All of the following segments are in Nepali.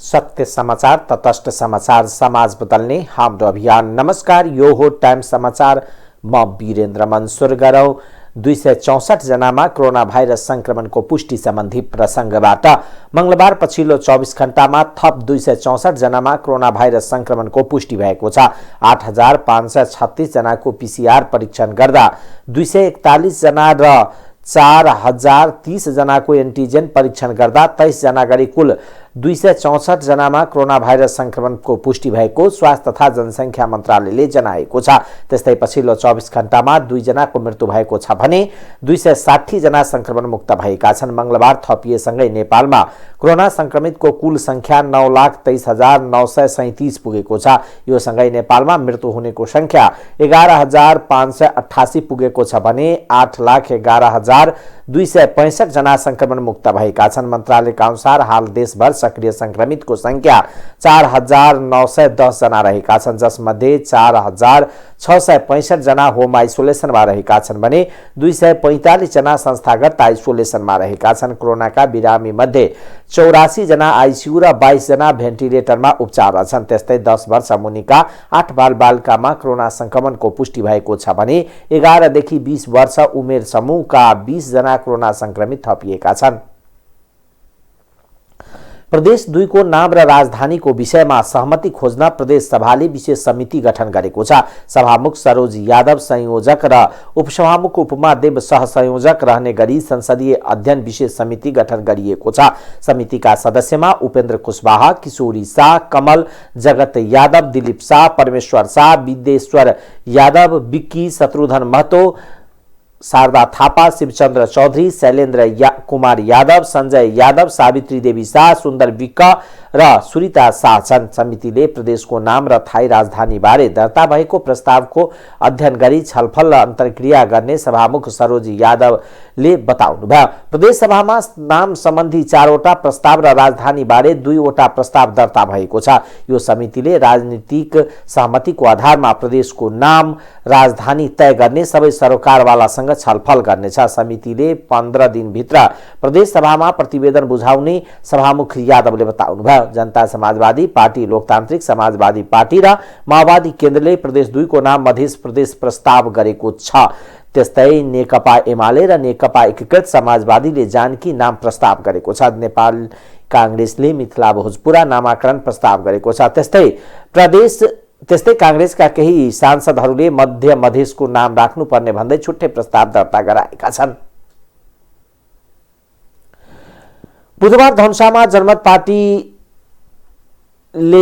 सत्य समाचार, तटस्थ समाचार, समाज बदल्ने हाम्रो अभियान। नमस्कार, यो हो टाइम समाचार। म वीरेन्द्र मन्सुर गरौँ। 264 जनामा कोरोना भाइरस संक्रमणको पुष्टि सम्बन्धी प्रसङ्गबाट मंगलबार पछिल्लो 24 घण्टामा थप 264 जनामा कोरोना भाइरस संक्रमणको पुष्टि भएको छ। 8536 जनाको पीसीआर परीक्षण गर्दा 241 जना र 4030 जनाको एन्टिजेन परीक्षण गर्दा 23 जना गरी कुल 264 जनामा कोरोना भाइरस संक्रमणको पुष्टि भएको स्वास्थ्य तथा जनसङ्ख्या मन्त्रालयले जनाएको छ। त्यस्तै पछिल्लो 24 घण्टामा 2 जनाको मृत्यु भएको छ भने 260 जना संक्रमण मुक्त भएका छन्। मंगलबार थपिएसँगै नेपालमा कोरोना संक्रमितको कुल संख्या 9,23,937 पुगेको छ। यो सँगै नेपालमा मृत्यु हुनेको संख्या 11,588 पुगेको छ भने 8,11,265 जना संक्रमण मुक्त भएका छन्। मन्त्रालयका अनुसार हाल देशभर सक्रिय संक्रमितको संख्या 4,910 जना रहेका छन्, जसमध्ये 4,665 जना होम आइसोलेसनमा रहेका छन् भने 245 जना संस्थागत आइसोलेसनमा रहेका छन्। कोरोनाका बिरामी मध्ये 84 जना आइसियु र 22 जना भेन्टिलेटरमा उपचार छन्। त्यस्तै 10 वर्ष मुनिका 8 बालबालिकामा कोरोना संक्रमणको पुष्टि भएको छ भने 11 देखि 20 वर्ष उमेर समूहका 20 जना कोरोना संक्रमित थपिएका छन्। प्रदेश 2 को नाम र राजधानीको विषयमा सहमति खोज्न प्रदेश सभाले विशेष समिति गठन गरेको छ। सभामुख सरोज यादव संयोजक र उपसभामुख उपमादेव सहसंयोजक रहने गरी संसदीय अध्ययन विशेष समिति गठन गरिएको छ। समितिका सदस्यमा उपेन्द्र कुशवाहा, किशोरी शाह, कमल, जगत यादव, दिलीप शाह, परमेश्वर शाह, विद्येश्वर यादव, विक्की, शत्रुघ्न महतो, शारदा थापा, शिवचन्द्र चौधरी, शैलेन्द्र कुमार यादव, संजय यादव, सावित्री देवी शाह, सुन्दर विक्क र सुरिता शाह छन्। समितिले प्रदेशको नाम र थाई राजधानी बारे दर्ता भएको प्रस्तावको अध्ययन गरी छलफल र अन्तर्क्रिया गर्ने सभामुख सरोज यादवले बताउनुभयो। प्रदेश सभामा नाम सम्बन्धी 4वटा प्रस्ताव र राजधानी बारे 2वटा प्रस्ताव दर्ता भएको छ। यो समितिले राजनीतिक सहमतिको आधारमा प्रदेशको नाम, राजधानी तय गर्ने सबै सरोकारवालासँग छलफल गर्नेछ। समितिले 15 दिनभित्र प्रदेश सभामा प्रतिवेदन बुझाउने सभामुख यादवले बताउनुभयो। जनता समाजवादी पार्टी, लोकतान्त्रिक समाजवादी पार्टी र माओवादी केन्द्रले प्रदेश 2 को नाम मध्य प्रदेश प्रस्ताव गरेको छ। त्यस्तै नेकपा एमाले र नेकपा एकीकृत समाजवादीले जानकी नाम प्रस्ताव गरेको छ। नेपाल कांग्रेसले मिथिला भोजपुरा नामाकरण प्रस्ताव गरेको छ। त्यस्तै कांग्रेसका केही सांसदहरूले मध्य मधेसको नाम राख्नुपर्ने भन्दै छुट्टै प्रस्ताव दर्ता गराएका छन्। बुधबार धनुषामा जनमत पार्टीले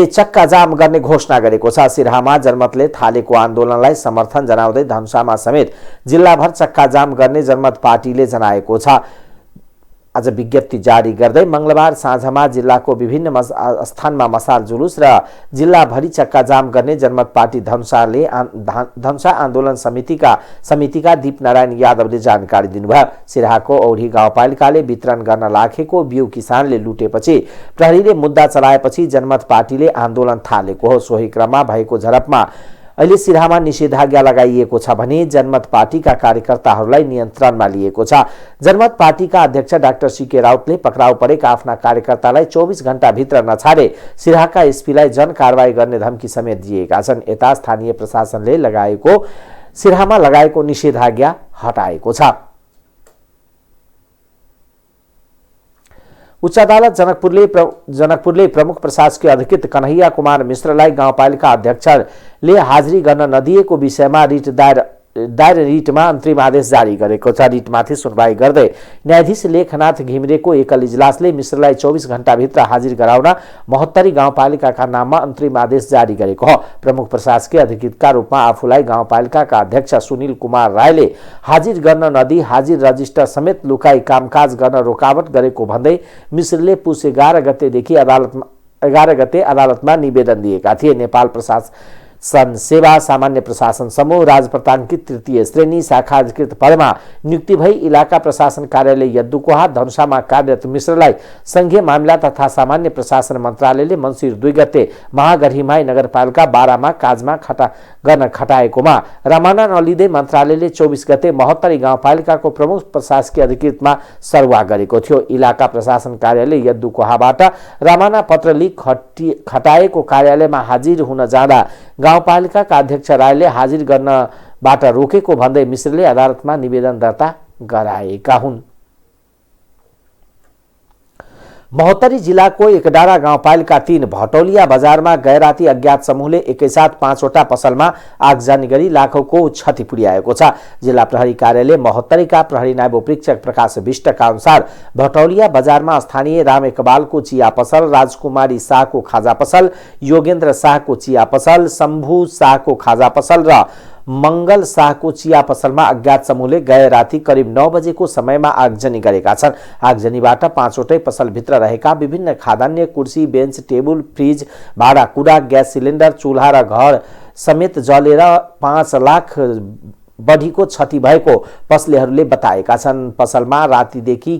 चक्का जाम गर्ने घोषणा गरेको छ। सिराहामा जनमतले थालेको आन्दोलनलाई समर्थन जनाउँदै धनुषामा समेत जिल्लाभर चक्का जाम गर्ने जनमत पार्टीले जनाएको छ। आज विज्ञप्ति जारी गर्दै मंगलबार साँझमा जिल्लाको विभिन्न स्थानमा मसाल जुलुस र जिल्लाभरि चक्का जाम गर्ने जनमत पार्टी धनुषा आन्दोलन समितिका दीपनारायण यादवले जानकारी दिनुभयो। सिराहाको औढी गाउँपालिकाले वितरण गर्न राखेको बिउ किसानले लुटेपछि प्रहरीले मुद्दा चलाएपछि जनमत पार्टीले आन्दोलन थालेको हो। सोही क्रममा भएको झडपमा अहिले सिराहामा निषेधाज्ञा लगाइएको छ भने जनमत पार्टीका कार्यकर्ताहरूलाई नियन्त्रणमा लिएको छ। जनमत पार्टीका अध्यक्ष डाक्टर सीके राउतले पक्राउ परेका आफ्ना कार्यकर्तालाई 24 घण्टाभित्र नछाडे सिराहाका एसपीलाई जनकारवाही गर्ने धम्की समेत दिएका छन्। यता स्थानीय प्रशासनले सिराहामा लगाएको निषेधाज्ञा हटाएको छ। उच्च अदालत जनकपुरले प्रमुख प्रशासकीय अधिकृत कन्हैया कुमार मिश्रलाई गाउँपालिका अध्यक्षले हाजिरी गर्न नदिएको विषयमा रिटमा अन्तरिम आदेश जारी गरेको छ। रिटमाथि सुनवाई गर्दै न्यायाधीश लेखनाथ घिमिरेको एकल इजलासले मिश्रलाई 24 घण्टाभित्र हाजिर गराउन 72 गाउँपालिकाका नाममा अन्तरिम आदेश जारी गरेको हो। प्रमुख प्रशासकीय अधिकृतका रूपमा आफूलाई गाउँपालिकाका अध्यक्ष सुनिल कुमार रायले हाजिर गर्न नदिई हाजिर रजिस्टर समेत लुकाई कामकाज गर्न रोकावट गरेको भन्दै मिश्रले पुस 11 गते अदालतमा निवेदन दिएका थिए। नेपाल सन सेवा सामान्य प्रशासन समूह राजप्रतांकित तृतीय श्रेणी शाखा अधिकृत पदमा नियुक्ति भई इलाका प्रशासन कार्यालय यद्दुकोहा धनुषामा कार्यरत मिश्रलाई संघीय मामिला तथा सामान्य प्रशासन मन्त्रालयले मङ्सिर 2 गते महागढीमाई नगरपालिका 12 मा काजमा गर्न खटाएकोमा रमाना नलिँदै मन्त्रालयले 24 गते महोत्तरी गाउँपालिकाको प्रमुख प्रशासकीय अधिकृतमा सरुवा गरेको थियो। इलाका प्रशासन कार्यालय यद्दुकोहाबाट रमाना पत्र लिक खटाएको कार्यालयमा हाजिर हुन जाँदा गाउँपालिकाका अध्यक्ष रायले हाजिर गर्नबाट रोकेको भन्दै मिश्रले अदालतमा निवेदन दर्ता गराएका हुन्। महोत्तरी जिल्लाको एकडाँडा गाउँपालिका 3 भटौलिया बजारमा गैराती अज्ञात समूहले एकैसाथ 5 वटा पसलमा आगजनी गरी लाखौंको क्षति पुर्याएको छ। जिल्ला प्रहरी कार्यालय महोत्तरीका प्रहरी नायब उपरीक्षक प्रकाश विष्टका अनुसार भटौलिया बजारमा स्थानीय राम इकबालको चिया पसल, राजकुमारी शाहको खाजा पसल, योगेन्द्र शाहको चिया पसल, शम्भु शाहको खाजा पसल र मंगल शाहको चिया पसलमा अज्ञात समूहले गए राति करिब 9 बजेको समयमा आगजनी गरेका छन्। आगजनीबाट 5 वटै पसलभित्र रहेका विभिन्न खाद्यान्न, कुर्सी, बेन्च, टेबुल, फ्रिज, भाँडाकुँडा, ग्यास सिलिन्डर, चुल्हा र घर समेत जलेर 5 लाख बढीको क्षति भएको पसलेहरूले बताएका छन्। पसलमा रातिदेखि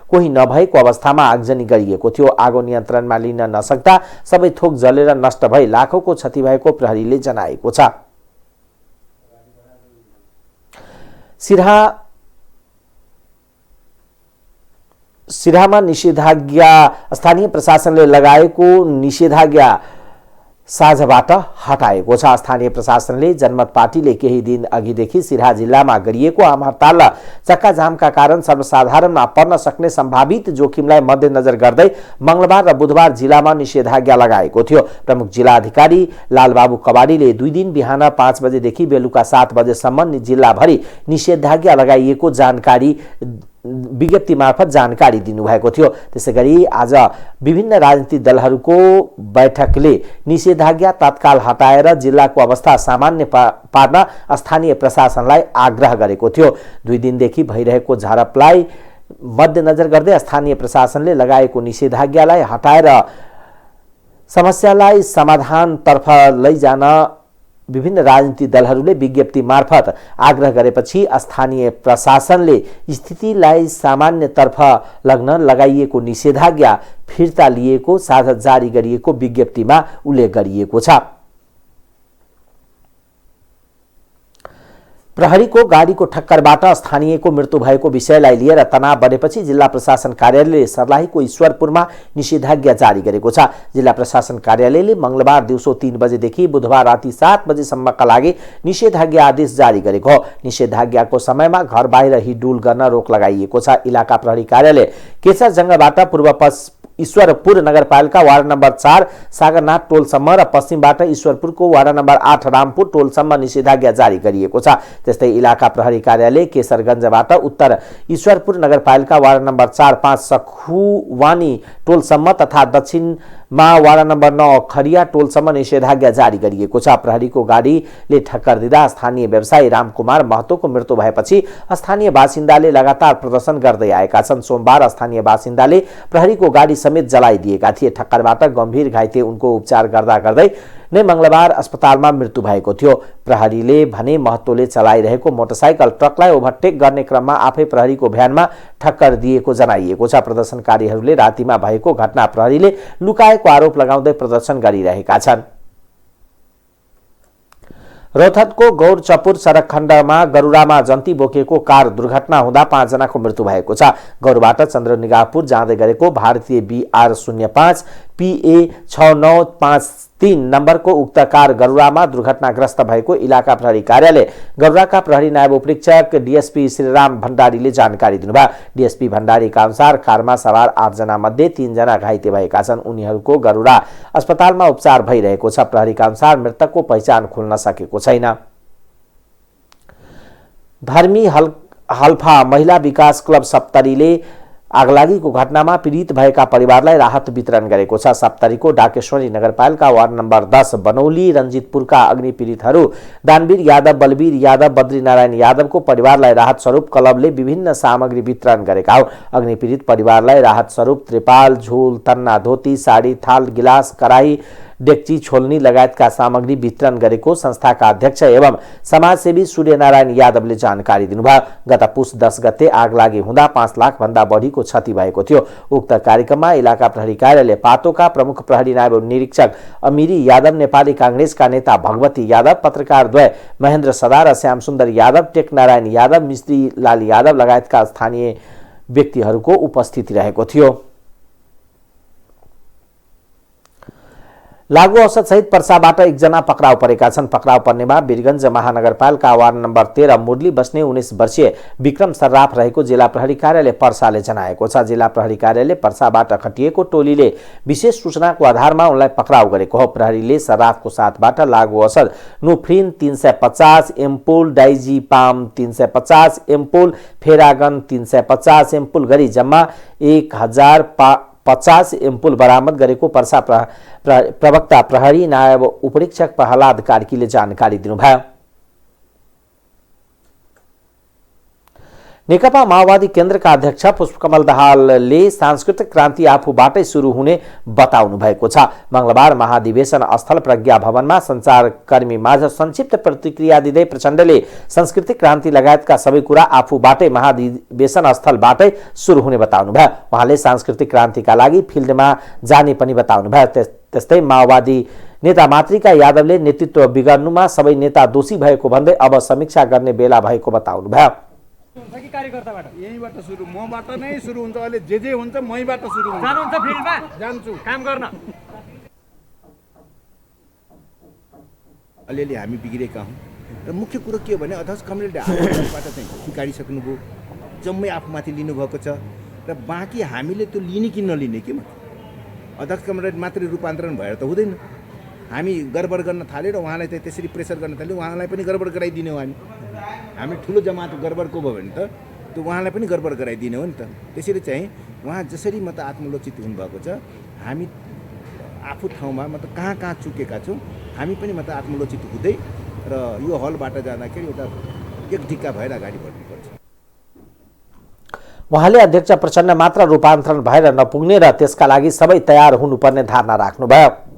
कोही नभएको अवस्थामा आगजनी गरिएको थियो। आगो नियन्त्रणमा लिन नसक्दा सबै थोक जलेर नष्ट भई लाखौंको क्षति भएको प्रहरीले जनाएको छ। सिराहामा निषेधाज्ञा स्थानीय प्रशासनले लगाएको निषेधाज्ञा साँझबाट हटाएको छ। स्थानीय प्रशासनले जनमत पार्टीले केही दिन अघिदेखि सिराहा जिल्लामा गरिएको आम हडताल र चक्काजामका कारण सर्वसाधारणमा पर्न सक्ने सम्भावित जोखिमलाई मध्यनजर गर्दै मंगलबार र बुधबार जिल्लामा निषेधाज्ञा लगाएको थियो। प्रमुख जिल्ला अधिकारी लालबाबु कबाडीले 2 दिन बिहान 5 बजेदेखि बेलुका 7 बजेसम्म जिल्लाभरि निषेधाज्ञा लगाइएको जानकारी विज्ञप्ति मार्फत जानकारी दिनुभएको थियो। त्यसैगरी आज विभिन्न राजनीतिक दलहरूको बैठकले निषेधाज्ञा तत्काल हटाएर जिल्लाको अवस्था सामान्य पार्न स्थानीय प्रशासनलाई आग्रह गरेको थियो। 2 दिनदेखि भइरहेको झडपलाई मध्यनजर गर्दै स्थानीय प्रशासनले लगाएको निषेधाज्ञालाई हटाएर समस्यालाई समाधानतर्फ लैजान विभिन्न राजनीतिक दलहरूले विज्ञप्ति मार्फत आग्रह गरेपछि स्थानीय प्रशासनले स्थितिलाई सामान्यतर्फ लग्न लगाइएको निषेधाज्ञा फिर्ता लिएको साझा जारी गरिएको विज्ञप्तिमा उल्लेख गरिएको छ। प्रहरीको गाडीको ठक्करबाट स्थानीयको मृत्यु भएको विषयलाई लिएर तनाव बढेपछि जिल्ला प्रशासन कार्यालयले सर्लाहीको ईश्वरपुरमा निषेधाज्ञा जारी गरेको छ। जिल्ला प्रशासन कार्यालयले मंगलबार दिउँसो 3 बजेदेखि बुधबार राति 7 बजेसम्मका लागि निषेधाज्ञा आदेश जारी गरेको हो। निषेधाज्ञाको समयमा घर बाहिर हिडडुल गर्न रोक लगाइएको छ। इलाका प्रहरी कार्यालय केशर जंगलबाट पूर्व ईश्वरपुर नगरपालिका वार्ड नम्बर 4 सागरनाथ टोलसम्म र पश्चिमबाट ईश्वरपुरको वार्ड नम्बर 8 रामपुर टोलसम्म निषेधाज्ञा जारी गरिएको छ। त्यस्तै इलाका प्रहरी कार्यालय केशरगञ्जबाट उत्तर ईश्वरपुर नगरपालिका वार्ड नम्बर 4 5 सखुवानी टोलसम्म तथा दक्षिणमा वार्ड नम्बर 9 खरिया टोलसम्म निषेधाज्ञा जारी गरिएको छ। प्रहरीको गाडीले ठक्कर दिँदा स्थानीय व्यवसायी रामकुमार महतोको मृत्यु भएपछि स्थानीय बासिन्दाले लगातार प्रदर्शन गर्दै आएका छन्। सोमबार स्थानीय बासिन्दाले प्रहरीको गाडी समेत जलाइदिएका थिए। ठक्करबाट गम्भीर घाइते उनको उपचार गर्दै नै मंगलबार अस्पतालमा मृत्यु भएको थियो। प्रहरीले भने महतोले चलाइरहेको मोटरसाइकल ट्रकलाई ओभरटेक गर्ने क्रममा आफै प्रहरीको भ्यानमा ठक्कर दिएको जनाइएको छ। प्रदर्शनकारीहरूले रातिमा भएको घटना प्रहरीले लुकाएको आरोप लगाउँदै प्रदर्शन गरिरहेका छन्। रौतहटको गौरचपुर सडक खण्डमा गरुडामा जन्ती बोकेको कार दुर्घटना हुँदा 5 जनाको मृत्यु भएको छ। गौरबाट चन्द्रनिगाहपुर जाँदै गरेको भारतीय BR 05 PA 6953 नम्बरको उक्त कार गरुडामा दुर्घटनाग्रस्त भएको इलाका प्रहरी कार्यालय गरुडाका प्रहरी नायब उपरीक्षक DSP श्रीराम भण्डारीले जानकारी दिनुभयो। DSP भण्डारीका अनुसार कारमा सवार 8 जना मध्ये 3 जना घाइते भएका छन्। उनीहरूको गरुडा अस्पतालमा उपचार भइरहेको छ। प्रहरीका अनुसार मृतकको पहिचान खुल्न सकेको छैन। धर्मी हल्फा महिला विकास क्लब सप्तरीले आगलागीको घटनामा पीडित भएका परिवारलाई राहत वितरण गरेको छ। सप्तरीको डाकेश्वरी नगरपालिका वार्ड नम्बर 10 बनौली रञ्जितपुरका अग्नि पीडितहरू दानवीर यादव, बलवीर यादव, बद्रीनारायण यादवको परिवारलाई राहत स्वरूप क्लबले विभिन्न सामग्री वितरण गरेका हो। अग्नि पीडित परिवारलाई राहत स्वरूप त्रिपाल, झोल, तन्ना, धोती, साडी, थाल, गिलास, कराही, डेक्ची छोल्नी लगायतका सामग्री वितरण गरेको संस्थाका अध्यक्ष एवं समाजसेवी सूर्यनारायण यादवले जानकारी दिनुभयो। गत पुस 10 गते आग लागि हुँदा 5 लाख भन्दा बढीको क्षति भएको थियो। उक्त कार्यक्रममा इलाका प्रहरी कार्यालय पाटोका प्रमुख प्रहरी नायब निरीक्षक अमिरी यादव, नेपाली कांग्रेसका नेता भगवती यादव, पत्रकारद्वय महेन्द्र सदा र श्यामसुन्दर यादव, टेकनारायण यादव, मिस्त्री लाल यादव लगायतका स्थानीय व्यक्तिहरूको उपस्थिति रहेको थियो। लागू औषध सहित पर्साबाट एकजना पक्राउ परेका छन्। पक्राउ पर्नेमा वीरगञ्ज महानगरपालिका वार्ड नम्बर 13 मुरली बस्ने 19 वर्षीय विक्रम सर्राफ रहेको जिल्ला प्रहरी कार्यालय पर्साले जनाएको छ। जिल्ला प्रहरी कार्यालय पर्साबाट खटिएको टोलीले विशेष सूचनाको आधारमा उनलाई पक्राउ गरेको हो। प्रहरीले सर्राफको साथबाट लागू औषध नुफ्रिन 350 एम्पुल, डाइजीपाम 350 एम्पुल, फेरागन 350 एम्पुल गरी जम्मा 1050 एम्पुल बरामद गरेको पर्सा प्रवक्ता प्रहरी नायब उपरीक्षक प्रहलाद कार्कीले जानकारी दिनुभयो। नेकपा माओवादी केन्द्रका अध्यक्ष पुष्पकमल दाहालले सांस्कृतिक क्रान्ति आफूबाटै सुरु हुने बताउनु भएको छ। मंगलबार महाधिवेशन स्थल प्रज्ञा भवनमा सञ्चारकर्मी माझ संक्षिप्त प्रतिक्रिया दिँदै प्रचण्डले सांस्कृतिक क्रान्ति लगायतका सबै कुरा आफूबाटै महाधिवेशन स्थलबाटै सुरु हुने बताउनुभयो। उहाँले सांस्कृतिक क्रान्तिका लागि फिल्डमा जाने पनि बताउनुभयो। त्यस्तै माओवादी नेता मातृका यादवले नेतृत्व बिगार्नुमा सबै नेता दोषी भएको भन्दै अब समीक्षा गर्ने बेला भएको बताउनुभयो। कार्यकर्ताबाट यहीँबाट सुरु, मबाट नै सुरु हुन्छ। अहिले जे हुन्छ मैबाट सुरु हुन्छ। जानुहुन्छ फिल्डमा, जान्छु काम गर्न। अलिअलि हामी बिग्रेका हौँ र मुख्य कुरो के हो भने अध्यक्ष कमरेडले हातबाट चाहिँ बिगाडिसक्नुभयो, जम्मै आफूमाथि लिनुभएको छ र बाँकी हामीले त्यो लिने कि नलिने के अध्यक्ष कमरेड मात्रै रूपान्तरण भएर त हुँदैन। हामी गडबड गर्न थाल्यो र उहाँलाई चाहिँ त्यसरी प्रेसर गर्न थाल्यो, उहाँलाई पनि गडबड गराइदिने हो। हामी ठुलो जमात गडबडको भयो भने त त्यो उहाँलाई पनि गडबड गराइदिने हो नि त। त्यसरी चाहिँ उहाँ जसरी मतलब आत्मलोचित हुनुभएको छ, हामी आफू ठाउँमा मतलब कहाँ कहाँ चुकेका छौँ, हामी पनि मतलब आत्मलोचित हुँदै र यो हलबाट जाँदाखेरि एउटा एक ढिक्का भएर अगाडि बढ्नुपर्छ। उहाँले अध्यक्ष प्रचण्ड मात्र रूपान्तरण भएर नपुग्ने र त्यसका लागि सबै तयार हुनुपर्ने धारणा राख्नुभयो।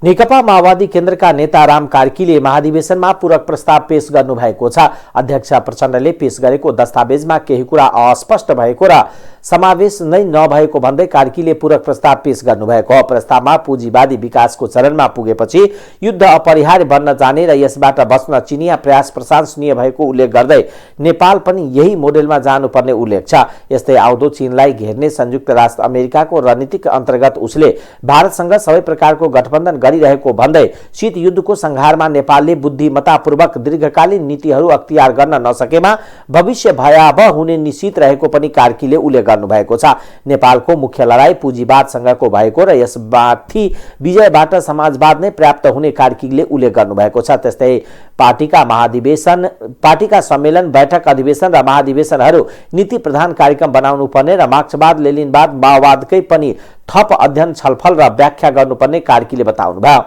नेकपा माओवादी केन्द्रका नेता राम कार्कीले महाधिवेशनमा पूरक प्रस्ताव पेश गर्नुभएको छ। अध्यक्ष प्रचण्डले पेश गरेको दस्तावेजमा केही कुरा अस्पष्ट भएको र समावेश नै नभएको भन्दै कार्कीले पूरक प्रस्ताव पेश गर्नुभएको हो। प्रस्तावमा पुँजीवादी विकासको चरणमा पुगेपछि युद्ध अपरिहार्य बन्न जाने र यसबाट बच्न चिनिया प्रयास प्रशंसनीय भएको उल्लेख गर्दै नेपाल पनि यही मोडेलमा जानुपर्ने उल्लेख छ। यस्तै आउँदो चीनलाई घेर्ने संयुक्त राष्ट्र अमेरिकाको रणनीतिक अन्तर्गत उसले भारतसँग सबै प्रकारको गठबन्धन गरिरहेको भन्दै शीत युद्धको संघारमा नेपालले बुद्धिमत्तापूर्वक दीर्घकालीन नीतिहरू अख्तियार गर्न नसकेमा भविष्य भयावह हुने निश्चित रहेको पनि कार्कीले उल्लेख गर्नुभएको छ। नेपालको मुख्य लडाई पुँजीवादसँगको भएको र यसमाथि विजयबाट समाजवाद नै पर्याप्त हुने कार्कीले उल्लेख गर्नुभएको छ। त्यस्तै पार्टीका सम्मेलन, बैठक, अधिवेशन र महाधिवेशनहरू नीति प्रधान कार्यक्रम बनाउनु पर्ने र मार्क्सवाद, लेनिनवाद, माओवादकै पनि थप अध्ययन, छलफल र व्याख्या गर्नुपर्ने कार्कीले बताउनुभयो।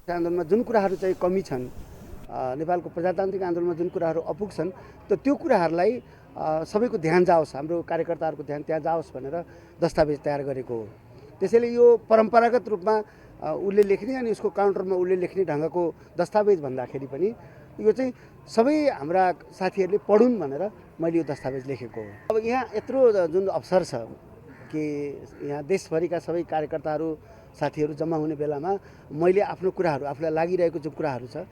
आन्दोलनमा जुन कुराहरू चाहिँ कमी छन्, नेपालको प्रजातान्त्रिक आन्दोलनमा जुन कुराहरू अपुग छन्, त त्यो कुराहरूलाई सबैको ध्यान जाओस्, हाम्रो कार्यकर्ताहरूको ध्यान त्यहाँ जाओस् भनेर दस्तावेज तयार गरेको हो। त्यसैले यो परम्परागत रूपमा उसले लेख्ने अनि उसको काउन्टरमा उसले लेख्ने ढङ्गको दस्तावेज भन्दाखेरि पनि यो चाहिँ सबै हाम्रा साथीहरूले पढुन् भनेर मैले यो दस्तावेज लेखेको हो। अब यहाँ यत्रो जुन अवसर छ कि यहाँ देशभरिका सबै कार्यकर्ताहरू साथीहरू जम्मा हुने बेलामा मैले आफ्नो कुराहरू, आफूलाई लागिरहेको जो कुराहरू छ,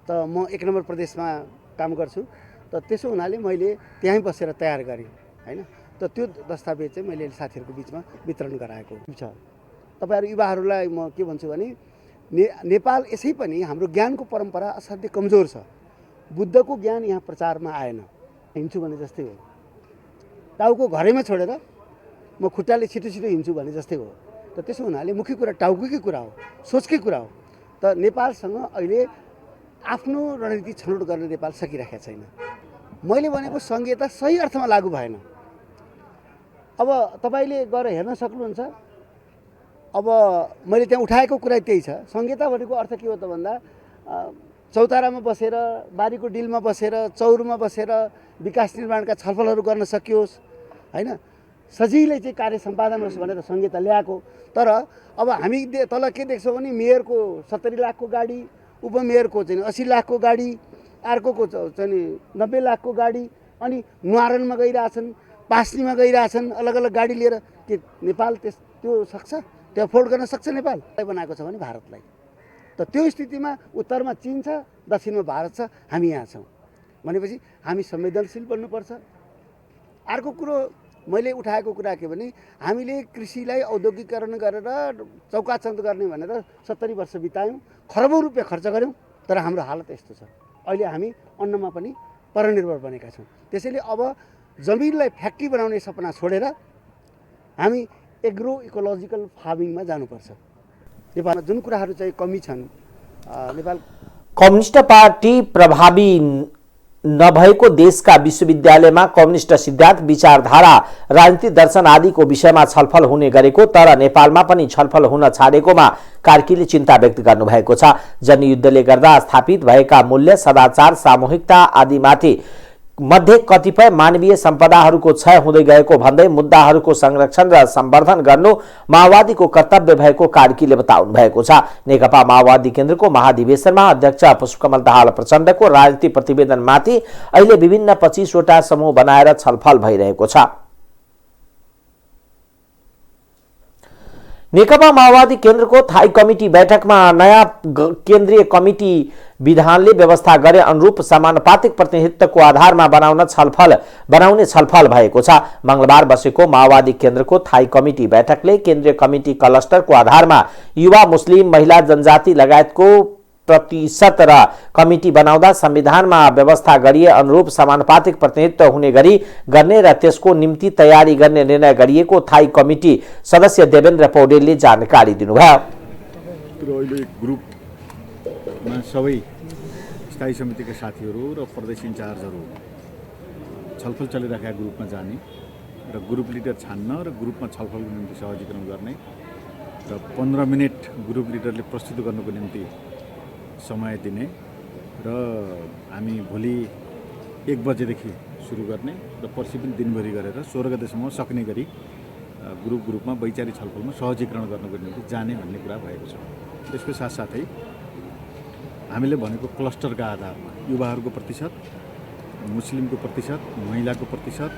त म 1 नम्बर प्रदेशमा काम गर्छु, त त्यसो हुनाले मैले त्यहीँ बसेर तयार गरेँ हैन। त त्यो दस्तावेज चाहिँ मैले साथीहरूको बिचमा वितरण गराएको छ। तपाईहरु युवाहरूलाई म के भन्छु भने नेपाल यसै पनि हाम्रो ज्ञानको परम्परा असाध्यै कमजोर छ। बुद्धको ज्ञान यहाँ प्रचारमा आएन, हिँड्छु भने जस्तै हो। टाउको घरैमा छोडेर म खुट्टाले छिटो छिटो हिँड्छु भने जस्तै हो। त त्यसो हुनाले मुख्य कुरा टाउकोकै कुरा हो, सोचकै कुरा हो। त नेपालसँग अहिले आफ्नो रणनीति छनौट गर्न नेपाल सकिरहेको छैन। मैले भनेको संघीयता सही अर्थमा लागू भएन। अब तपाईले गएर हेर्न सक्नुहुन्छ। अब मैले त्यहाँ उठाएको कुरा त्यही छ। संघीयता भनेको अर्थ के हो त भन्दा चौतारामा बसेर, बारीको डिलमा बसेर, चौरमा बसेर विकास निर्माणका छलफलहरू गर्न सकियोस् हैन। सजिलै चाहिँ कार्य सम्पादन होस् भनेर संहिता ल्याएको। तर अब हामी तल के देख्छौँ भने मेयरको 70 लाखको गाडी, उपमेयरको चाहिँ 80 लाखको गाडी, अर्कोको चाहिँ 90 लाखको गाडी, अनि न्वारानमा गइरहेछन्, पास्नीमा गइरहेछन् अलग अलग गाडी लिएर। के नेपाल त्यो सक्छ? त्यो अफोर्ड गर्न सक्छ नेपाललाई? बनाएको छ भने भारतलाई। त त्यो स्थितिमा उत्तरमा चीन छ, दक्षिणमा भारत छ, हामी यहाँ छौँ भनेपछि हामी संवेदनशील बन्नुपर्छ। अर्को कुरो मैले उठाएको कुरा के भने हामीले कृषिलाई औद्योगिकरण गरेर चौकाचौँध गर्ने भनेर 70 वर्ष बितायौँ, खरबौँ रुपियाँ खर्च गऱ्यौँ, तर हाम्रो हालत यस्तो छ। अहिले हामी अन्नमा पनि परनिर्भर बनेका छौँ। त्यसैले अब जमिनलाई फ्याक्ट्री बनाउने सपना छोडेर हामी एग्रो इकोलोजिकल फार्मिङमा जानुपर्छ। नेपालमा जुन कुराहरू चाहिँ कमी छन्, नेपाल कम्युनिस्ट पार्टी प्रभावी नभएको देशका विश्वविद्यालयमा कम्युनिस्ट सिद्धान्त, विचारधारा, राजनीतिक दर्शन आदिको विषयमा छलफल हुने गरेको तर नेपालमा पनि छलफल हुन छाडेकोमा कार्कीले चिन्ता व्यक्त गर्नुभएको छ। जनयुद्धले गर्दा स्थापित भएका मूल्य, सदाचार, सामूहिकता आदिमाथि मध्ये कतिपय मानवीय सम्पदाहरूको क्षय हुँदै गएको भन्दै मुद्दाहरूको संरक्षण र सम्वर्धन गर्नु माओवादीको कर्तव्य भएको कार्कीले बताउनु भएको छ। नेकपा माओवादी केन्द्रको महाधिवेशनमा अध्यक्ष पुष्पकमल दाहाल प्रचण्डको राजनीतिक प्रतिवेदनमाथि अहिले विभिन्न 25 वटा समूह बनाएर छलफल भइरहेको छ। नेकपा माओवादी केन्द्रको थाई कमिटी बैठकमा नयाँ केन्द्रीय कमिटी विधानले व्यवस्था गरे अनुरूप समानुपातिक प्रतिनिधित्वको आधारमा बनाउने छलफल भएको छ। मंगलबार बसेको माओवादी केन्द्रको थाई कमिटी बैठकले केन्द्रीय कमिटी क्लस्टरको आधारमा युवा, मुस्लिम, महिला, जनजाति लगायतको प्रतिशत र कमिटी बनाउँदा संविधानमा व्यवस्था गरिए अनुरूप समानुपातिक प्रतिनिधित्व हुने गरी गर्ने र त्यसको निम्ति तयारी गर्ने निर्णय गरिएको थाई कमिटी सदस्य देवेन्द्र पौडेलले जानकारी दिनुभयो। ग्रुपमा सबै स्थायी समितिका साथीहरू र प्रदेश इन्चार्जहरू छलफल चलिरहेका ग्रुपमा जाने र ग्रुप लिडर छान्न र ग्रुपमा छलफलको निम्ति सहजीकरण गर्ने र 15 मिनट ग्रुप लिडरले प्रस्तुत गर्नको निम्ति समय दिने र हामी भोलि 1 बजेदेखि सुरु गर्ने र पर्सि पनि दिनभरि गरेर 16 गतेसम्म सक्ने गरी ग्रुपमा वैचारिक छलफलमा सहजीकरण गर्नको निम्ति जाने भन्ने कुरा भएको छ। त्यसको साथसाथै हामीले भनेको क्लस्टरका आधारमा युवाहरूको प्रतिशत, मुस्लिमको प्रतिशत, महिलाको प्रतिशत,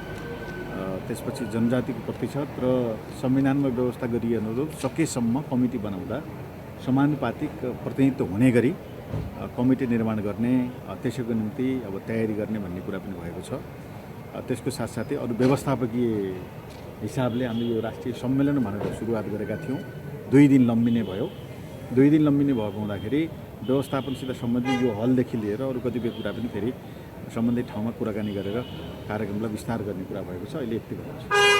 त्यसपछि जनजातिको प्रतिशत र संविधानमा व्यवस्था गरिए अनुरूप सकेसम्म कमिटी बनाउँदा समानुपातिक प्रतिनिधित्व हुने गरी कमिटी निर्माण गर्ने, त्यसैको निम्ति अब तयारी गर्ने भन्ने कुरा पनि भएको छ। त्यसको साथसाथै अरू व्यवस्थापकीय हिसाबले हामीले यो राष्ट्रिय सम्मेलन भनेर सुरुवात गरेका थियौँ। 2 दिन लम्बिने भयो। 2 दिन लम्बिने भएको हुँदाखेरि व्यवस्थापनसित सम्बन्धित यो हलदेखि लिएर अरू कतिपय कुरा पनि फेरि सम्बन्धित ठाउँमा कुराकानी गरेर कार्यक्रमलाई विस्तार गर्ने कुरा भएको छ। अहिले यति भएको छ।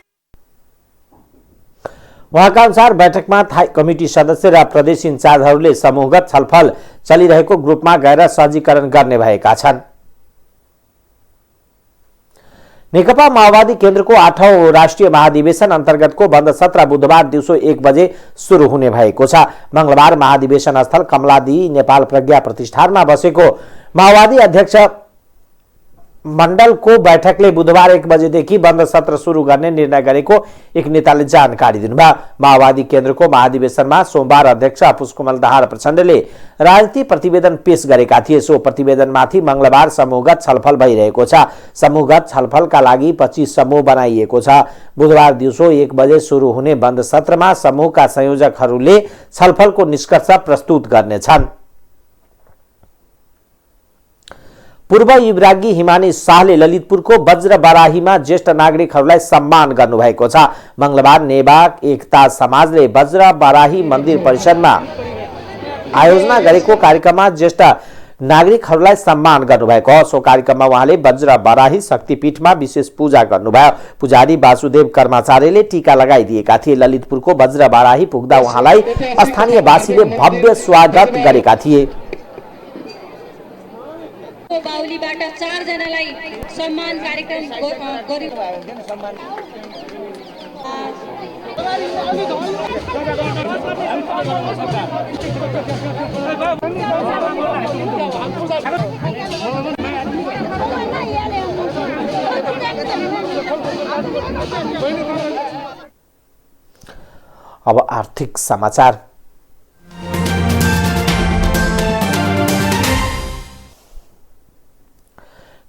उहाँका अनुसार बैठकमा थाई कमिटी सदस्य र प्रदेश इन्चार्जहरूले समूहगत छलफल चलिरहेको ग्रुपमा गएर सहजीकरण गर्ने भएका छन्। नेकपा माओवादी केन्द्रको 8औं राष्ट्रिय महाधिवेशन अन्तर्गतको बन्द सत्र बुधबार दिउँसो 1 बजे सुरु हुने भएको छ। मंगलबार महाधिवेशन स्थल कमलादी नेपाल प्रज्ञा प्रतिष्ठानमा बसेको माओवादी अध्यक्ष मण्डलको बैठकले बुधबार 1 बजेदेखि बन्द सत्र सुरु गर्ने निर्णय गरेको एक नेताले जानकारी दिनुभयो। माओवादी केन्द्रको महाधिवेशनमा सोमबार अध्यक्ष पुष्पकमल दाहाल प्रचण्डले राजनीतिक प्रतिवेदन पेश गरेका थिए। सो प्रतिवेदनमाथि मंगलबार समूहगत छलफल भइरहेको छ। समूहगत छलफलका लागि 25 समूह बनाइएको छ। बुधबार दिउँसो 1 बजे सुरु हुने बन्द सत्रमा समूहका संयोजकहरूले छलफलको निष्कर्ष प्रस्तुत गर्नेछन्। पूर्व युवराज्ञी हिमानी शाहले ललितपुरको वज्र बराहीमा ज्येष्ठ नागरिकहरूलाई सम्मान गर्नुभएको छ। मंगलबार नेवाक एकता समाजले वज्र बराही मन्दिर परिसरमा आयोजना गरेको कार्यक्रममा ज्येष्ठ नागरिकहरूलाई सम्मान गर्नुभएको हो। सो कार्यक्रममा उहाँले वज्र बराही शक्तिपीठमा विशेष पूजा गर्नुभयो। पुजारी वासुदेव कर्मचारीले टीका लगाइदिएका थिए। ललितपुरको वज्र बराही पुग्दा उहाँलाई स्थानीयवासीले भव्य स्वागत गरेका थिए। बाहुलीबाट 4 जनालाई सम्मान कार्यक्रम गरि अब आर्थिक समाचार।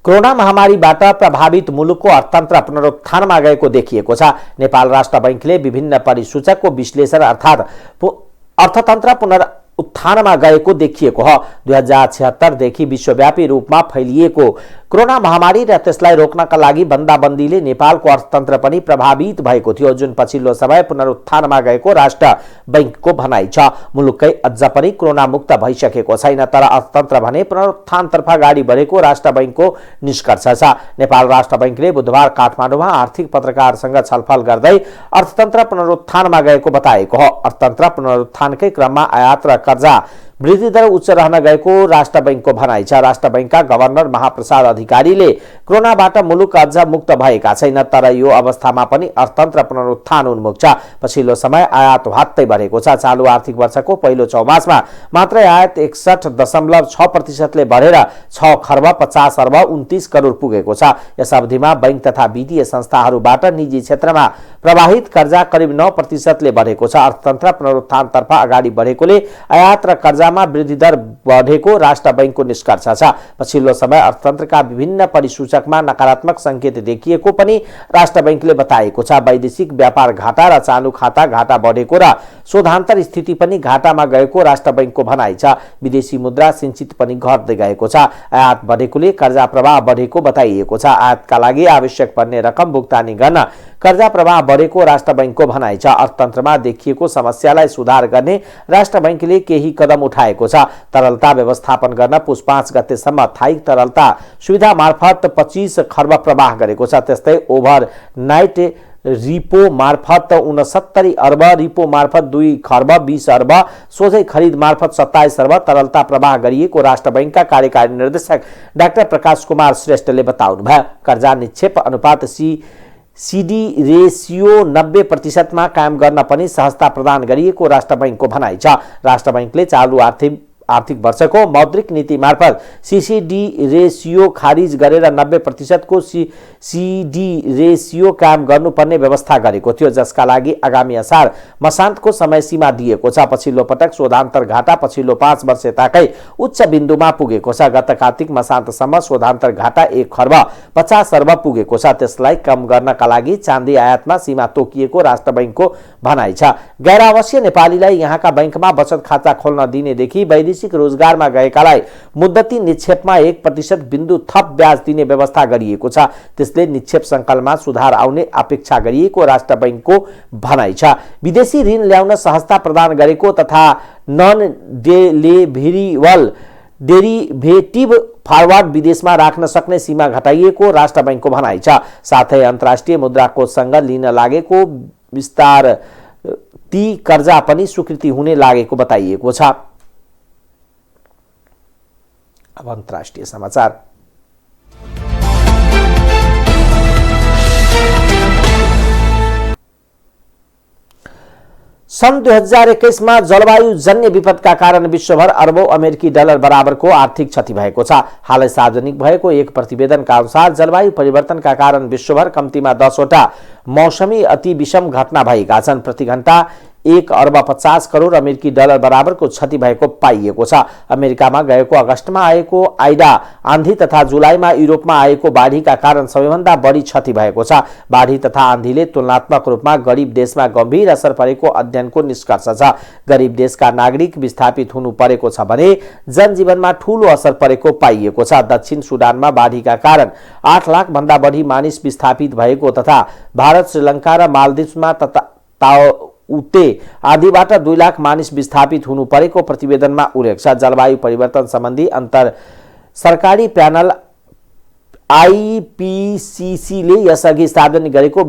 कोरोना महामारीबाट प्रभावित मुलुकको अर्थतन्त्र पुनरुत्थानमा गएको देखिएको छ। नेपाल राष्ट्र बैंकले विभिन्न परिसूचकको विश्लेषण अर्थात् अर्थतन्त्र पुनरुत्थानमा गएको देखिएको हो। 2076 देखि विश्वव्यापी रूपमा फैलिएको कोरोना महामारी र त्यसलाई रोक्नका लागि बन्दाबन्दीले नेपालको अर्थतन्त्र पनि प्रभावित भएको थियो, जुन पछिल्लो समय पुनरुत्थानमा गएको राष्ट्र बैंकको भनाइ छ। मुलुकै अझ पनि कोरोना मुक्त भइसकेको छैन, तर अर्थतन्त्र भने पुनरुत्थानतर्फ अगाडि बढेको राष्ट्र बैंकको निष्कर्ष छ। नेपाल राष्ट्र बैंकले बुधबार काठमाडौँमा आर्थिक पत्रकारसँग छलफल गर्दै अर्थतन्त्र पुनरुत्थानमा गएको बताएको हो। अर्थतन्त्र पुनरुत्थानकै क्रममा आयात र कर्जा वृद्धि दर उच्च रहन गएको राष्ट्र बैंकको भनाइ छ। राष्ट्र बैंकका गभर्नर महाप्रसाद अधिकारीले कोरोनाबाट मुलुक अझ मुक्त भएका छैन, तर यो अवस्थामा पनि अर्थतन्त्र पुनरुत्थान उन्मुख छ। पछिल्लो समय आयात ह्वात्तै बढेको छ। चालु आर्थिक वर्षको पहिलो चौमासमा मात्रै आयात 61.6% बढेर 6 खर्ब 50 अर्ब 29 करोड पुगेको छ। यस अवधिमा बैंक तथा वित्तीय संस्थाहरूबाट निजी क्षेत्रमा प्रवाहित कर्जा करिब 9% बढेको छ। अर्थतन्त्र पुनरुत्थानतर्फ अगाडि बढेकोले आयात र कर्जामा वृद्धि दर बढेको राष्ट्र बैंकको निष्कर्ष छ। पछिल्लो समय अर्थतन्त्रका विभिन्न परिसूचकमा नकारात्मक संकेत देखिएको पनि राष्ट्र बैंकले बताएको छ। वैदेशिक व्यापार घाटा र चालू खाता घाटा बढेको र शोधान्तर स्थिति पनि घाटामा गएको राष्ट्र बैंकको भनाइ छ। विदेशी मुद्रा सिंचित पनि घट्दै गएको छ। आयात बढेकोले कर्जा प्रवाह बढेको बताइएको छ। आयातका लागि आवश्यक पर्ने रकम भुक्तानी गर्न कर्जा प्रवाह बढेको राष्ट्र बैंकको भनाइ छ। अर्थतन्त्रमा देखिएको समस्यालाई सुधार गर्ने राष्ट्र बैंकले केही कदम उठाएको छ। तरलता व्यवस्थापन गर्न पुस 5 गतेसम्म थाई तरलता सुविधा मार्फत 25 खर्ब प्रवाह गरेको छ। त्यस्तै ओभरनाइट रिपो मार्फत 69 अर्ब, रिपो मार्फत 2 खर्ब 20 अर्ब, सोझै खरिद मार्फत 27 अर्ब तरलता प्रवाह गरिएको राष्ट्र बैंकका कार्यकारी निर्देशक डाक्टर प्रकाश कुमार श्रेष्ठले बताउनुभयो। कर्जा निक्षेप अनुपात सीडी रेसियो 90% कायम गर्न पनि सहजता प्रदान गरिएको राष्ट्र बैंकको भनाइ छ। राष्ट्र बैंकले चालु आर्थिक वर्षको मौद्रिक नीति मार्फत सीसीडी रेसियो खारिज गरेर 90% को सीडी रेसियो कायम गर्नुपर्ने व्यवस्था गरेको थियो, जसका लागि आगामी असार मसान्तको समय सीमा दिएको छ। पछिल्लो पटक शोधान्तर घाटा पछिल्लो 5 वर्ष यताकै उच्च बिन्दुमा पुगेको छ। गत कार्तिक मसान्तसम्म शोधान्तर घाटा 1 खर्ब 50 अर्ब पुगेको छ। त्यसलाई कम गर्नका लागि चाँदी आयातमा सीमा तोकिएको राष्ट्र बैंकको भनाइ छ। गैर आवासीय नेपालीलाई यहाँका बैंकमा बचत खाता खोल्न दिनेदेखि वैदेशिक रोजगारमा गएकालाई मुद्दती निक्षेपमा 1% बिन्दु थप ब्याज दिने व्यवस्था गरिएको छ। त्यसले निक्षेप संकलनमा सुधार आउने अपेक्षा गरिएको राष्ट्र बैंकको भनाइ छ। विदेशी ऋण ल्याउन सहजता प्रदान गरेको तथा नन डेलिभरेबल डेरिभेटिभ फरवर्ड विदेशमा राख्न सक्ने सीमा घटाइएको राष्ट्र बैंकको भनाइ छ। साथै अन्तर्राष्ट्रिय मुद्रा कोषसँग लिन लागेको विस्तार ती कर्जा पनि स्वीकृति हुने लागेको बताइएको छ। अब अन्तर्राष्ट्रिय समाचार। सन् 2021 में जलवायु जन्य विपदका कारण विश्वभर अरबौं अमेरिकी डलर बराबरको आर्थिक क्षति भएको छ। हालै सार्वजनिक भएको एक प्रतिवेदनका अनुसार जलवायु परिवर्तनका कारण विश्वभर कम्तीमा 10 वटा मौसमी अति विषम घटना भएका छन्। प्रति घण्टा 1 अर्ब 50 करोड अमेरिकी डलर बराबरको क्षति भएको पाइएको छ। अमेरिकामा गएको अगस्तमा आएको आइडा आन्धी तथा जुलाईमा युरोपमा आएको बाढीका कारण सबैभन्दा बढी क्षति भएको छ। बाढी तथा आन्धीले तुलनात्मक रूपमा गरिब देशमा गम्भीर असर परेको अध्ययनको निष्कर्ष छ। गरिब देशका नागरिक विस्थापित हुनु परेको छ भने जनजीवनमा ठूलो असर परेको पाइएको छ। दक्षिण सुडानमा बाढीका कारण 8 लाख भन्दा बढी मानिस विस्थापित भएको तथा भारत, श्रीलङ्का र मालदिव्समा उते आदिबाट 2 लाख मानिस विस्थापित हुनु परेको प्रतिवेदनमा उल्लेख छ। जलवायु परिवर्तन सम्बन्धी अन्तर सरकारी प्यानल आईपीसीसी ले यसअघि सार्वजनिक गरेको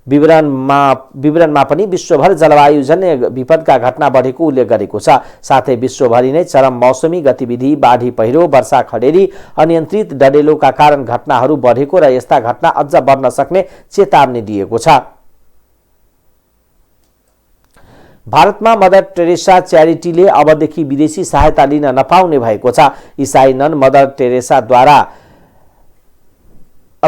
विवरणमा पनि विश्वभर जलवायुजन्य विपदका घटना बढेको उल्लेख गरेको छ। साथै विश्वभरि नै चरम मौसमी गतिविधि, बाढी, पहिरो, वर्षा, खडेरी, अनियन्त्रित डडेलोका कारण घटनाहरू बढेको र यस्ता घटना अझ बढ्न सक्ने चेतावनी दिएको छ। भारतमा मदर टेरेसा च्यारिटीले अबदेखि विदेशी सहायता लिन नपाउने भएको छ। इसाई नन मदर टेरेसाद्वारा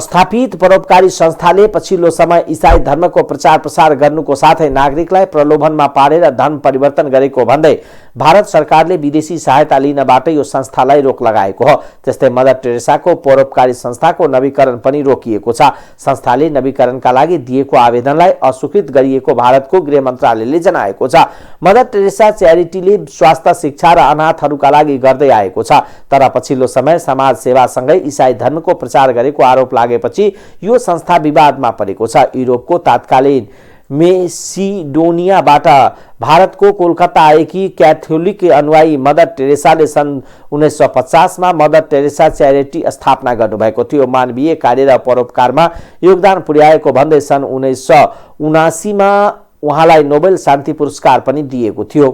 स्थापित परोपकारी संस्थाले पछिल्लो समय इसाई धर्मको प्रचार प्रसार गर्नुको साथै नागरिकलाई प्रलोभनमा पारेर धर्म परिवर्तन गरेको भन्दै भारत सरकारले विदेशी सहायता लिनबाट यो संस्थालाई रोक लगाएको हो। त्यस्तै मदर टेरेसाको परोपकारी संस्थाको नवीकरण पनि रोकिएको छ। संस्थाले नवीकरणका लागि दिएको आवेदनलाई अस्वीकृत गरिएको भारतको गृह मन्त्रालयले जनाएको छ। मदर टेरेसा च्यारिटीले स्वास्थ्य, शिक्षा र अनाथहरूका लागि गर्दै आएको छ, तर पछिल्लो समय समाज सेवासँगै इसाई धर्मको प्रचार गरेको आरोप लागेपछि यो संस्था विवादमा परेको छ। युरोपको तत्कालीन मेसिडोनियाबाट भारतको कोलकाता आएकी क्याथोलिक अनुयायी मदर टेरेसाले सन् 1950 मा मदर टेरेसा च्यारिटी स्थापना गर्नुभएको थियो। मानवीय कार्य र परोपकारमा योगदान पुर्याएको भन्दै सन् 1979 मा उहाँलाई नोबेल शान्ति पुरस्कार पनि दिएको थियो।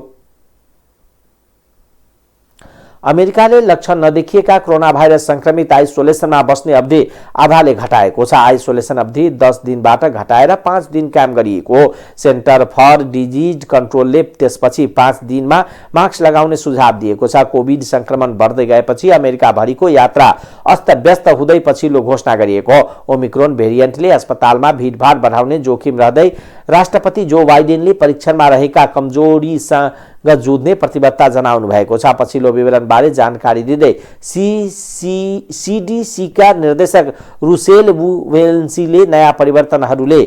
अमेरिकाले लक्षण नदेखिएका कोरोना भाइरस संक्रमित आइसोलेसनमा बस्ने अवधि आधाले घटाएको छ। आइसोलेसन अवधि 10 दिनबाट घटाएर 5 दिन काम गरिएको हो। सेन्टर फर डिजिज कन्ट्रोलले त्यसपछि 5 दिनमा मास्क लगाउने सुझाव दिएको छ। कोभिड संक्रमण बढ्दै गएपछि अमेरिकाभरिको यात्रा अस्तव्यस्त हुँदै पछिल्लो घोषणा गरिएको हो। ओमिक्रोन भेरिएन्टले अस्पतालमा भिडभाड बढाउने जोखिम रहँदै राष्ट्रपति जो बाइडेनले परीक्षणमा रहेका कमजोरीसँग जुझ्ने प्रतिबद्धता जनाउनु भएको छ। पछिल्लो विवरणबारे जानकारी दिँदै सीडीसीका निर्देशक रुसेल वुवेन्सीले नयाँ परिवर्तनहरूले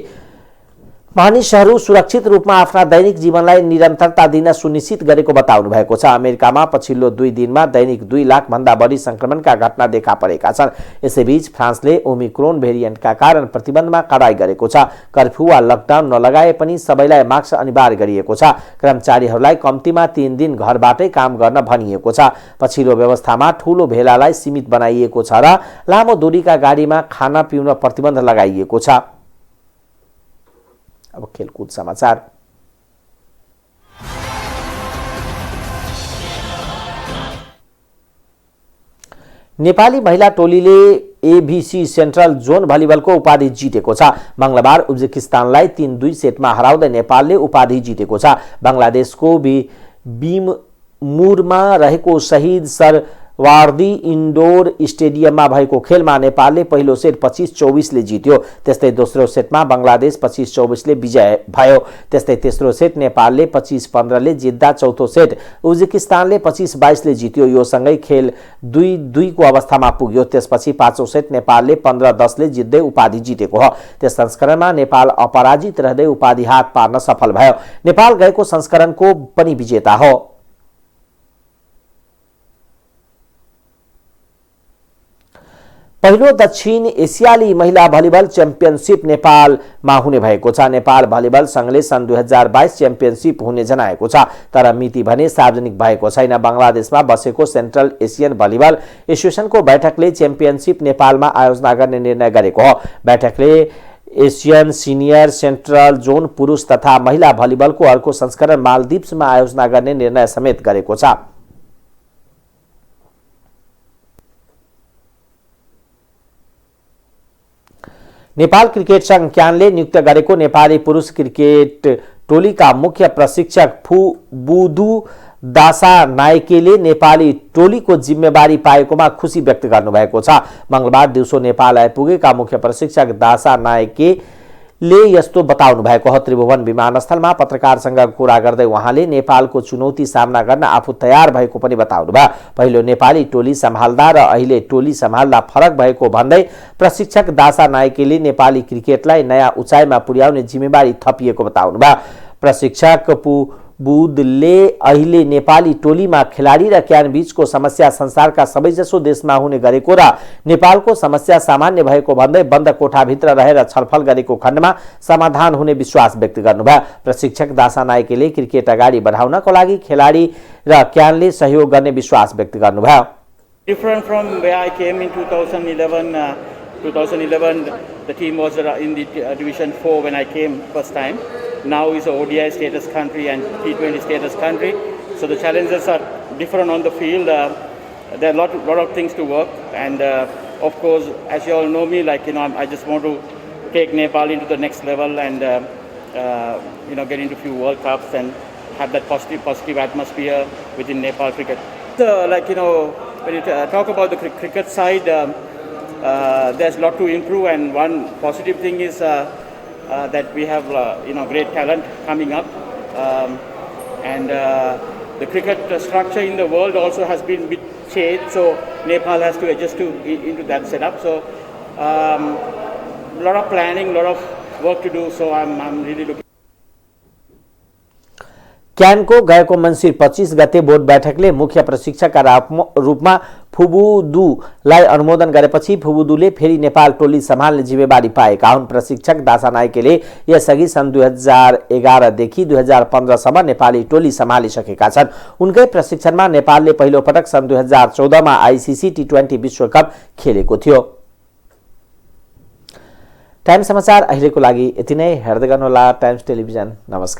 मानिसहरू सुरक्षित रूपमा आफ्ना दैनिक जीवनलाई निरन्तरता दिन सुनिश्चित गरेको बताउनु भएको छ। अमेरिकामा पछिल्लो 2 दिनमा दैनिक 2 लाख भन्दा बढी संक्रमणका घटना देखा परेका छन्। यसैबीच फ्रान्सले ओमिक्रोन भेरिएन्टका कारण प्रतिबन्धमा कडाई गरेको छ। कर्फ्यू वा लकडाउन नलगाए पनि सबैलाई मास्क अनिवार्य गरिएको छ। कर्मचारीहरूलाई कम्तीमा 3 दिन घरबाटै काम गर्न भनिएको छ। पछिल्लो व्यवस्थामा ठूलो भेलालाई सीमित बनाइएको छ र लामो दूरीका गाडीमा खाना पिउन प्रतिबन्ध लगाइएको छ। अब खेलकुद समाचार। नेपाली महिला टोलीले एबीसी सेन्ट्रल जोन भलिबलको उपाधि जितेको छ। मंगलबार उज्बेकिस्तानलाई 3-2 सेटमा हराउँदै नेपालले उपाधि जितेको छ। बंगलादेशको बीममुरमा रहेको शहीद सरवार्दी इन्डोर स्टेडियममा भएको खेलमा नेपालले पहिलो सेट 25-24 ले जित्यो। त्यस्तै दोस्रो सेटमा बंगलादेश 25-24 ले विजय भयो। त्यस्तै तेस्रो सेट नेपालले 25-15 ले जित्दा चौथो सेट उज्बेकिस्तानले 25-22 ले जित्यो। यो सँगै खेल 2-2 को अवस्थामा पुग्यो। त्यसपछि पाँचौं सेट नेपालले 15-10 ले जित्दै उपाधि जितेको हो। त्यस संस्करणमा नेपाल अपराजित रहँदै उपाधि हात पार्न सफल भयो। नेपाल गएको संस्करणको पनि विजेता हो। पहिलो दक्षिण एसियाली महिला भलिबल च्याम्पियनशिप नेपालमा हुने भएको छ। नेपाल भलिबल संघले सन् 2022 च्याम्पियनशिप हुने जनाएको छ, तर मिति भने सार्वजनिक भएको छैन। बंगलादेशमा बसेको सेन्ट्रल एसियन भलिबल एसोसिएसनको बैठकले च्याम्पियनशिप नेपालमा आयोजना गर्ने निर्णय गरेको हो। बैठकले एसियन सिनियर सेन्ट्रल जोन पुरुष तथा महिला भलिबलको अर्को संस्करण मालदिप्समा आयोजना गर्ने निर्णय समेत गरेको छ। नेपाल क्रिकेट संघ क्यानले नियुक्त गरेको नेपाली पुरुष क्रिकेट टोलीका मुख्य प्रशिक्षक बुधु दासा नायकेले नेपाली टोलीको जिम्मेवारी पाएकोमा खुशी व्यक्त गर्नुभएको छ। मंगलबार दिउँसो नेपाल आइपुगेका मुख्य प्रशिक्षक दासा नायकेले यस्तो बताउनु भएको हो। त्रिभुवन विमानस्थलमा पत्रकारसँग कुरा गर्दै उहाँले नेपालको चुनौती सामना गर्न आफू तयार भएको पनि बताउनु भयो। पहिलो नेपाली टोली सम्हाल्दा र अहिले टोली सम्हाल्दा फरक भएको भन्दै प्रशिक्षक दासा नायकेले नेपाली क्रिकेटलाई नयाँ उचाइमा पुर्याउने जिम्मेवारी थपिएको बताउनु भयो। प्रशिक्षक बुधले अहिले नेपाली टोलीमा खेलाडी र क्यान बीचको समस्या संसारका सबैजसो देशमा हुने गरेको र नेपालको समस्या सामान्य भएको भन्दै बन्द कोठाभित्र रहेर छलफल गरेको खण्डमा समाधान हुने विश्वास व्यक्त गर्नुभयो। प्रशिक्षक दासा नायकेले क्रिकेट अगाडि बढाउनको लागि खेलाडी र क्यानले सहयोग गर्ने विश्वास व्यक्त गर्नुभयो। Different from where I came in 2011. 2011, the team was in the Division 4 when I came first time. Now is a ODI status country and T20 status country. So the challenges are different on the field. There are a lot of things to work. And of course, as you all know me, I just want to take Nepal into the next level and get into a few World Cups and have that positive atmosphere within Nepal cricket. When you talk about the cricket side, I think the Nepal cricket team has done a lot of work. And of course, as you all know me, I just want to take Nepal into the next level and get into a few World Cups and have that positive atmosphere within Nepal cricket. 2 years back, I there's a lot to improve, and one positive thing is that we have great talent coming up, and the cricket structure in the world also has been a bit changed, so Nepal has to adjust into that setup. So a lot of planning, a lot of work to do, so I'm really looking. क्यानको गएको मङ्सिर 25 गते बोर्ड बैठकले मुख्य प्रशिक्षकका रूपमा फुबुदुलाई अनुमोदन गरेपछि फुबुदुले फेरि नेपाल टोली सम्हाल्ने जिम्मेवारी पाएका हुन्। प्रशिक्षक दासा नायकेले यसअघि सन् 2011 देखि 2015 सम्म नेपाली टोली सम्हालिसकेका छन्। उनकै प्रशिक्षणमा नेपालले पहिलो पटक सन् 2014 मा आईसीसी टी20 विश्वकप खेलेको थियो। टाइम समाचार अहिलेको लागि यति नै। हेर्दै गर्नुहोला टाइम्स टेलिभिजन। नमस्कार।